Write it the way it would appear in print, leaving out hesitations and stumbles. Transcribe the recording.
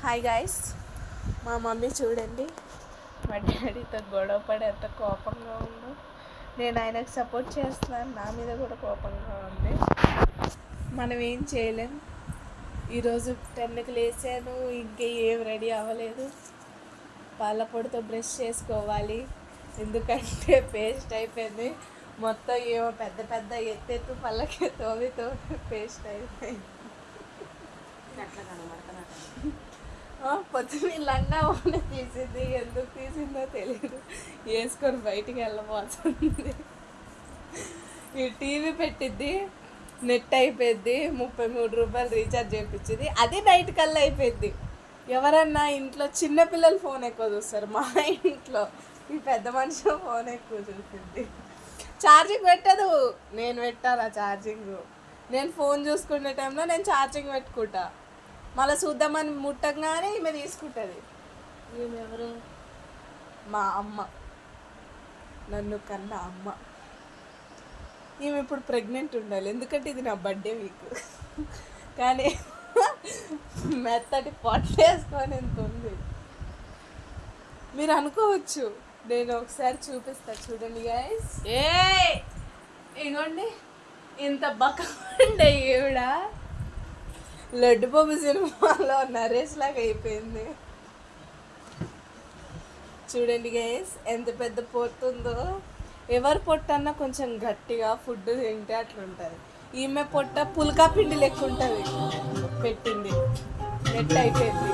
Hi guys, మా mummy చూడండి మా డాడీతో గొడవ పడి ఎంత కోపంగా ఉందో. నేను ఆయనకు సపోర్ట్ చేస్తున్నాను, నా మీద కూడా కోపంగా ఉంది. మనం ఏం చేయలేం. ఈరోజు 10కి లేచాను, ఇంకా ఏం రెడీ అవ్వలేదు. పాల పొడితో బ్రష్ చేసుకోవాలి, ఎందుకంటే పేస్ట్ అయిపోయింది మొత్తం. ఏమో పెద్ద పెద్ద ఎత్తెత్తు పళ్ళకి తోవి పేస్ట్ అయిపోయింది. పొద్దున్న లంగా ఓనే తీసింది, ఎందుకు తీసిందో తెలియదు. వేసుకొని బయటికి వెళ్ళబోతుంది. ఈ టీవీ పెట్టిద్ది, నెట్ అయిపోయింది, 33 రూపాయలు రీఛార్జ్ చేయించింది, అది నైట్ కల్లా అయిపోయింది. ఎవరన్నా ఇంట్లో చిన్నపిల్లలు ఫోన్ ఎక్కువ చూస్తారు, మా ఇంట్లో ఈ పెద్ద మనిషి ఫోన్ ఎక్కువ చూసింది. ఛార్జింగ్ పెట్టదు, నేను పెట్టాలా ఛార్జింగ్. నేను ఫోన్ చూసుకునే టైంలో నేను ఛార్జింగ్ పెట్టుకుంటా, మళ్ళీ చూద్దామని ముట్టంగానే ఈమె తీసుకుంటుంది. ఈమె ఎవరు? మా అమ్మ, నన్ను కన్నా అమ్మ. ఈమె ఇప్పుడు ప్రెగ్నెంట్ ఉండాలి, ఎందుకంటే ఇది నా బర్త్డే వీక్. కానీ మెత్తటి పొట్టేసుకొని ఎంత ఉంది. మీరు అనుకోవచ్చు, నేను ఒకసారి చూపిస్తా చూడండి గైస్. ఇగోండి ఇంత బక్కండి ఈవిడ. లడ్డు బాబు సినిమాలో నరేష్ లాగా అయిపోయింది. చూడండి గైస్ ఎంత పెద్ద పొట్టు ఉందో. ఎవరి పొట్టు అన్నా కొంచెం గట్టిగా ఫుడ్ తింటే అట్లా ఉంటుంది. ఈమె పొట్ట పుల్కా పిండి లెక్క ఉంటుంది, పెట్టింది నెట్ అయిపోయింది.